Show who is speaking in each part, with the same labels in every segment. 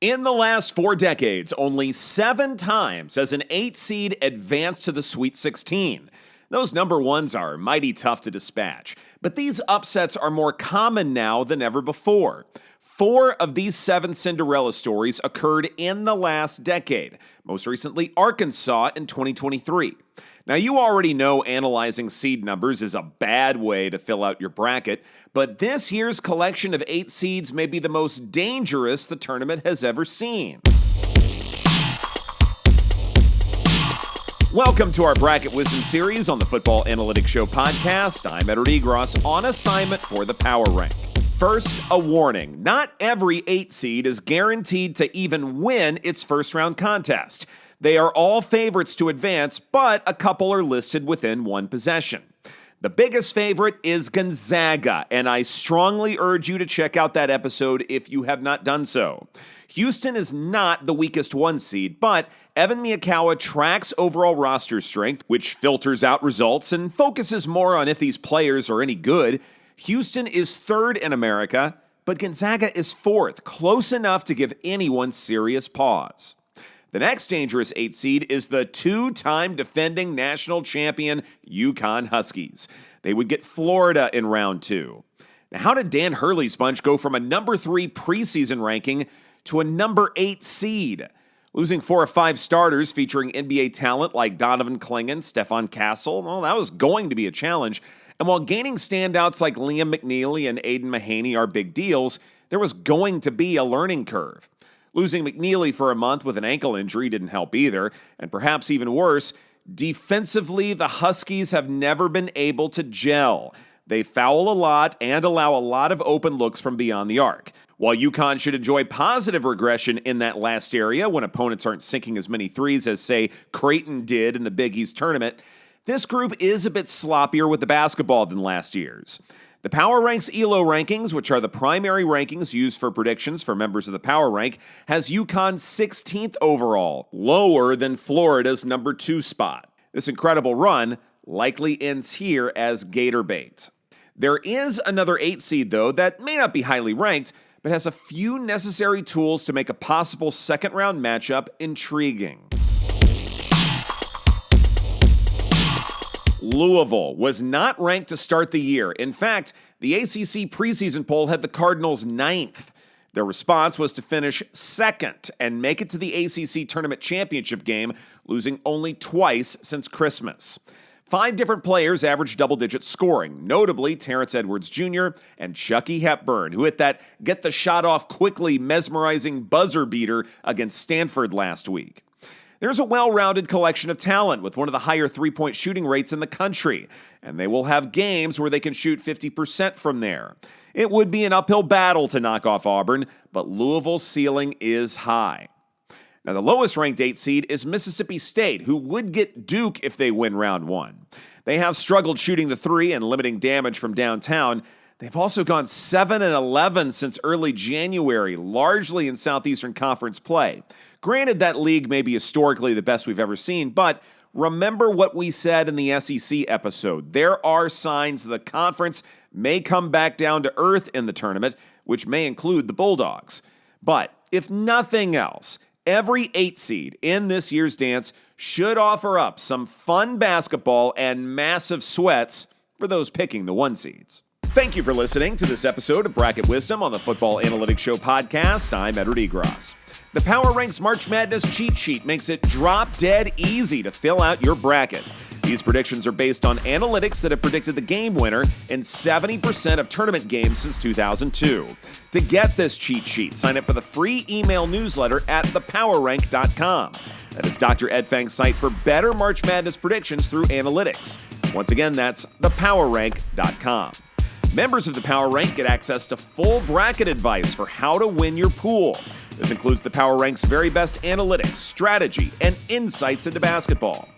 Speaker 1: In the last 4 decades, only 7 times has an 8 seed advanced to the Sweet 16. Those number ones are mighty tough to dispatch, but these upsets are more common now than ever before. 4 of these 7 Cinderella stories occurred in the last decade, most recently Arkansas in 2023. Now, you already know analyzing seed numbers is a bad way to fill out your bracket, but this year's collection of 8 seeds may be the most dangerous the tournament has ever seen. Welcome to our Bracket Wisdom series on the Football Analytics Show podcast. I'm Egros on assignment for the Power Rank. First, a warning. Not every 8 seed is guaranteed to even win its first round contest. They are all favorites to advance, but a couple are listed within one possession. The biggest favorite is Gonzaga, and I strongly urge you to check out that episode if you have not done so. Houston is not the weakest 1 seed, but Evan Miyakawa tracks overall roster strength, which filters out results and focuses more on if these players are any good. Houston is 3rd in America, but Gonzaga is 4th, close enough to give anyone serious pause. The next dangerous 8 seed is the 2-time defending national champion UConn Huskies. They would get Florida in round 2. Now, how did Dan Hurley's bunch go from a number 3 preseason ranking to a number 8 seed? Losing 4 of 5 starters featuring NBA talent like Donovan Clingan, Stephon Castle, well, that was going to be a challenge. And while gaining standouts like Liam McNeely and Aiden Mahaney are big deals, there was going to be a learning curve. Losing McNeely for a month with an ankle injury didn't help either, and perhaps even worse, defensively, the Huskies have never been able to gel. They foul a lot and allow a lot of open looks from beyond the arc. While UConn should enjoy positive regression in that last area when opponents aren't sinking as many threes as, say, Creighton did in the Big East tournament, this group is a bit sloppier with the basketball than last year's. The Power Rank's ELO rankings, which are the primary rankings used for predictions for members of the Power Rank, has UConn 16th overall, lower than Florida's number 2 spot. This incredible run likely ends here as Gator bait. There is another 8 seed, though, that may not be highly ranked, but has a few necessary tools to make a possible second-round matchup intriguing. Louisville was not ranked to start the year. In fact, the ACC preseason poll had the Cardinals 9th. Their response was to finish 2nd and make it to the ACC tournament championship game, losing only twice since Christmas. 5 different players averaged double-digit scoring, notably Terrence Edwards Jr. and Chucky Hepburn, who hit that get-the-shot-off-quickly mesmerizing buzzer beater against Stanford last week. There's a well-rounded collection of talent with one of the higher three-point shooting rates in the country, and they will have games where they can shoot 50% from there. It would be an uphill battle to knock off Auburn, but Louisville's ceiling is high. Now, the lowest-ranked 8 seed is Mississippi State, who would get Duke if they win round 1. They have struggled shooting the 3 and limiting damage from downtown. They've also gone 7-11 since early January, largely in Southeastern Conference play. Granted, that league may be historically the best we've ever seen, but remember what we said in the SEC episode. There are signs the conference may come back down to earth in the tournament, which may include the Bulldogs. But if nothing else, every 8 seed in this year's dance should offer up some fun basketball and massive sweats for those picking the 1 seeds. Thank you for listening to this episode of Bracket Wisdom on the Football Analytics Show podcast. I'm Edward Egros. The Power Ranks March Madness cheat sheet makes it drop-dead easy to fill out your bracket. These predictions are based on analytics that have predicted the game winner in 70% of tournament games since 2002. To get this cheat sheet, sign up for the free email newsletter at thepowerrank.com. That is Dr. Ed Fang's site for better March Madness predictions through analytics. Once again, that's thepowerrank.com. Members of the Power Rank get access to full bracket advice for how to win your pool. This includes the Power Rank's very best analytics, strategy, and insights into basketball.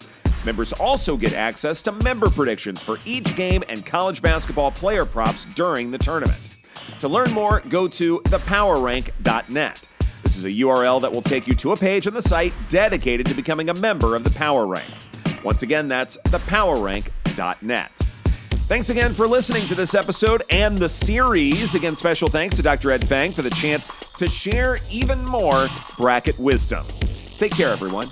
Speaker 1: Members also get access to member predictions for each game and college basketball player props during the tournament. To learn more, go to thepowerrank.net. This is a URL that will take you to a page on the site dedicated to becoming a member of the Power Rank. Once again, that's thepowerrank.net. Thanks again for listening to this episode and the series. Again, special thanks to Dr. Ed Fang for the chance to share even more bracket wisdom. Take care, everyone.